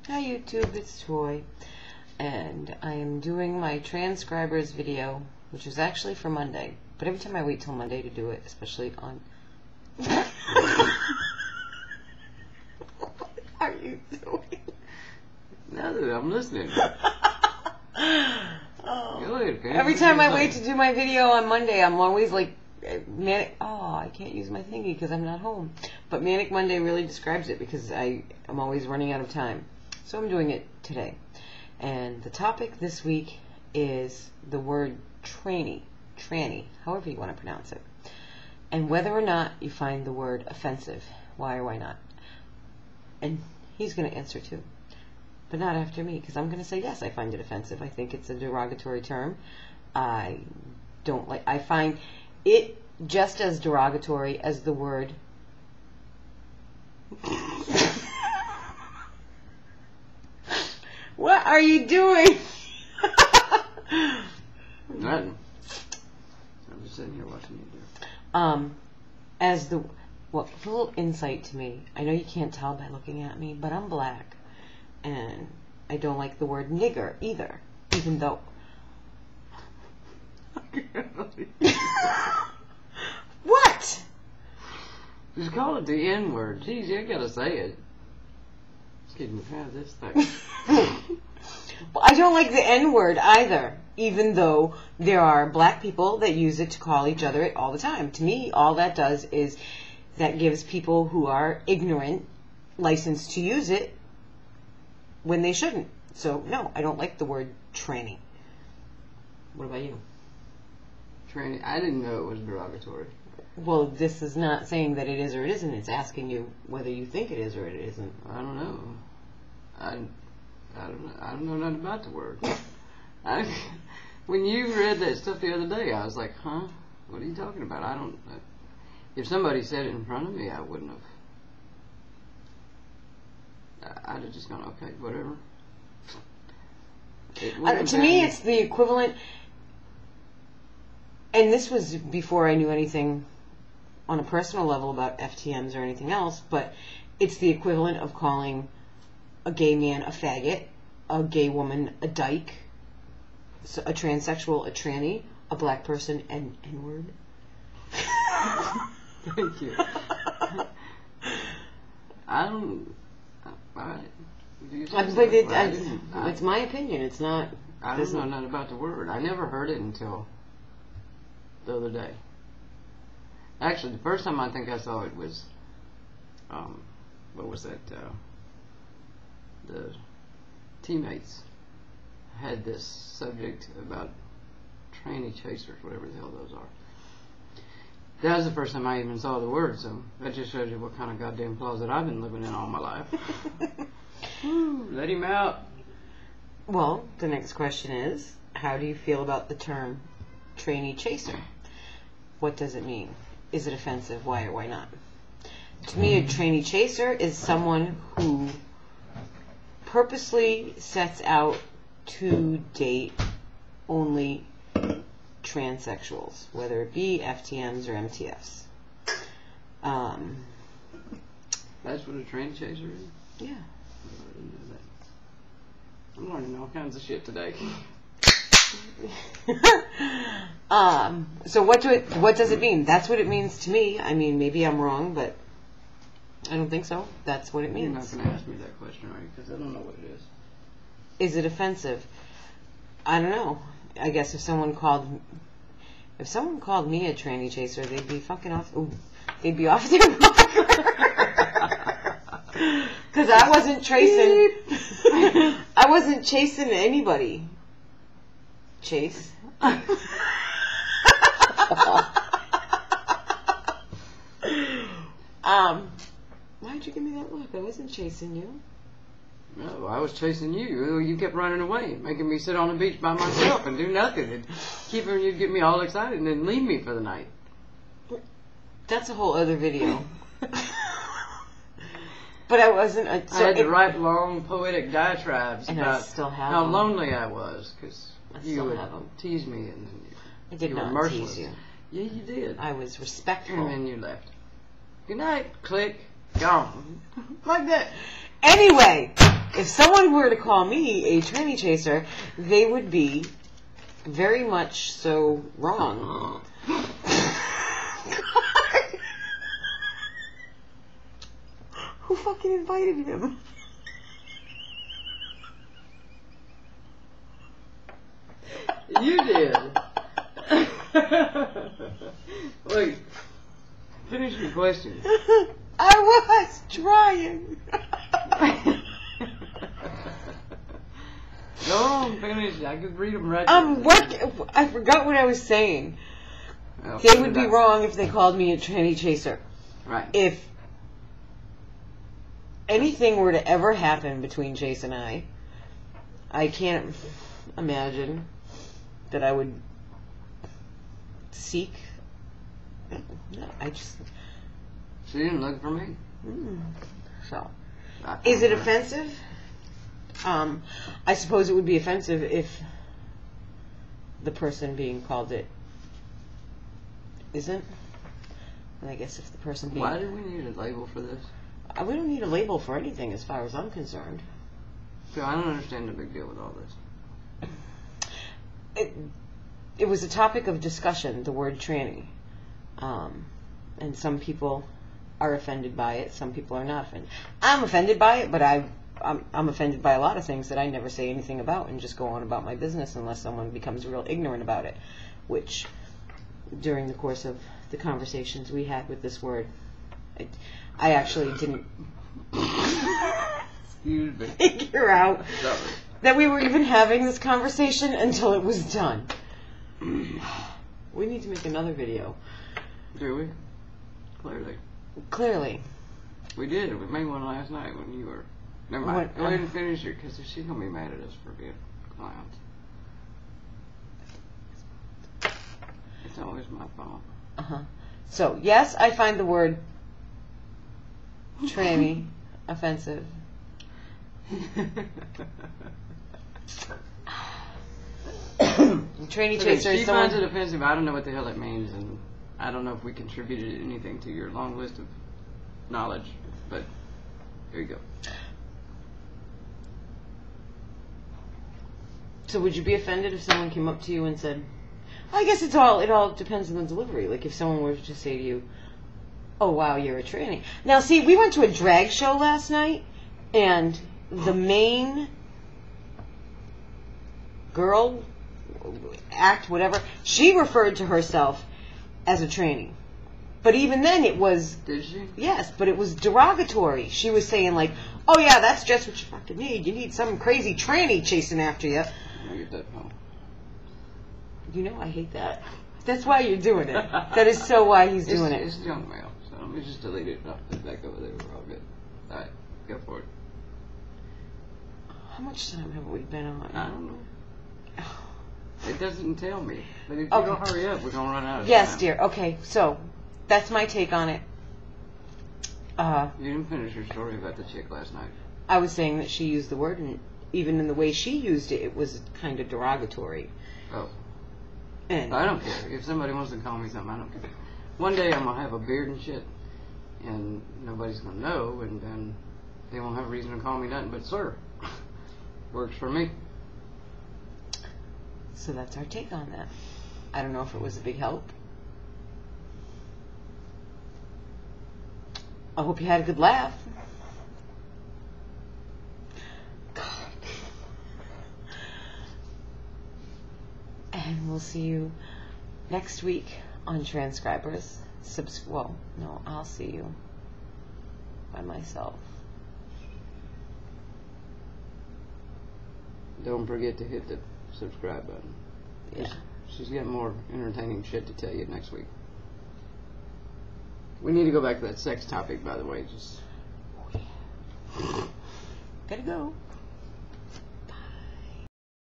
Hi YouTube, it's Troy, and I am doing my transcribers video, which is actually for Monday, but every time I wait till Monday to do it, especially on... What are you doing? Nothing, I'm listening. Oh. Go ahead, okay? Every time I wait to do my video on Monday, I'm always like, manic. Oh, I can't use my thingy because I'm not home. But Manic Monday really describes it because I'm always running out of time. So I'm doing it today. And the topic this week is the word tranny, however you want to pronounce it. And whether or not you find the word offensive, why or why not. And he's going to answer too. But not after me, because I'm going to say yes, I find it offensive. I think it's a derogatory term. I find it just as derogatory as the word What are you doing? Nothing. I'm just sitting here watching you do. As the a little insight to me. I know you can't tell by looking at me, but I'm black, and I don't like the word nigger either, even though. What? Just call it the N word. Jeez, you gotta say it. Excuse me, have this thing. Well, I don't like the N word either, even though there are black people that use it to call each other it all the time. To me, all that does is that gives people who are ignorant license to use it when they shouldn't. So, no, I don't like the word tranny. What about you? Tranny, I didn't know it was derogatory. Well, this is not saying that it is or it isn't. It's asking you whether you think it is or it isn't. I don't know. I don't know nothing about the word. When you read that stuff the other day, I was like, huh? What are you talking about? If somebody said it in front of me, I wouldn't have. I'd have just gone, okay, whatever. To me, it's the equivalent, and this was before I knew anything on a personal level about FTMs or anything else, but it's the equivalent of calling a gay man a faggot, a gay woman a dyke, a transsexual a tranny, a black person an N-word. Thank you. It's my opinion. It's not. I don't know nothing about the word. I never heard it until the other day. Actually, the first time I think I saw it was, what was that? The teammates had this subject about tranny chasers, whatever the hell those are. That was the first time I even saw the word, so that just shows you what kind of goddamn closet I've been living in all my life. Let him out. Well, the next question is, how do you feel about the term tranny chaser? What does it mean? Is it offensive? Why or why not? To me, a tranny chaser is someone who purposely sets out to date only transsexuals, whether it be FTMs or MTFs. That's what a tranny chaser is? Yeah. I'm learning all kinds of shit today. So what does it mean? That's what it means to me. I mean, maybe I'm wrong, but I don't think so. That's what it means. You're not going to ask me that question, right? Because I don't know what it is. Is it offensive? I don't know. I guess if someone called me a tranny chaser, they'd be fucking off. Ooh, they'd be off their rocker. Because I wasn't tracing. I wasn't chasing anybody. Chase. Why'd you give me that look? I wasn't chasing you. No, I was chasing you. You kept running away, making me sit on the beach by myself and do nothing. And you'd get me all excited and then leave me for the night. That's a whole other video. But I wasn't. I had to write long poetic diatribes about how lonely I was because you would tease me and I did not merciless. Tease you. Yeah, you did. I was respectful. And then you left. Good night. Click. Gone. Like that. Anyway. if someone were to call me a tranny chaser, they would be very much so wrong. Who fucking invited him? You did. Wait. Finish your question. I was trying. No, finish. I could read them right. I forgot what I was saying. Well, They would be wrong if they called me a tranny chaser. Right. If anything were to ever happen between Chase and I can't imagine that I would seek. No, I just. She didn't look for me. So, is it offensive? I suppose it would be offensive if the person being called it isn't. And I guess if the person being. Why do we need a label for this? We don't need a label for anything as far as I'm concerned. So I don't understand the big deal with all this. It was a topic of discussion, the word tranny. And some people are offended by it, some people are not offended. I'm offended by it, but I'm offended by a lot of things that I never say anything about and just go on about my business unless someone becomes real ignorant about it, which during the course of the conversations we had with this word, I actually didn't Excuse me. figure out Sorry. that we were even having this conversation until it was done. We need to make another video. Do we? Clearly. Clearly. We did. We made one last night when you were. Never mind. What, Go ahead and finish it because she's going to be mad at us for being clowns. It's always my fault. Uh-huh. So, yes, I find the word tranny offensive. Tranny chaser She is finds it someone. offensive. I don't know what the hell that means, and I don't know if we contributed anything to your long list of knowledge, but here you go. So, would you be offended if someone came up to you and said, I guess it all depends on the delivery. Like if someone were to say to you, oh wow, you're a tranny. Now see, we went to a drag show last night and the main girl act, whatever, she referred to herself as a tranny. But even then it was... Did she? Yes, but it was derogatory. She was saying like, oh yeah, that's just what you fucking need. You need some crazy tranny chasing after you. Let me get that phone. You know I hate that. That's why you're doing it. That is so why he's doing it. It's junk mail, so let me just delete it off the back over there. We're all good. Alright, go for it. How much time have we been on? I don't know. It doesn't tell me. But if Okay. you don't hurry up, we're going to run out of Yes, time. dear. Okay, so that's my take on it. You didn't finish your story about the chick last night. I was saying that she used the word, and even in the way she used it, it was kind of derogatory. Oh. And I don't care. If somebody wants to call me something, I don't care. One day I'm going to have a beard and shit, and nobody's going to know, and then they won't have a reason to call me nothing but sir. Works for me. so that's our take on that. I don't know if it was a big help. I hope you had a good laugh. And we'll see you next week on Transcribers. Well, no, I'll see you by myself. Don't forget to hit the subscribe button. Yeah. She's got more entertaining shit to tell you next week. We need to go back to that sex topic, by the way. Just Gotta go.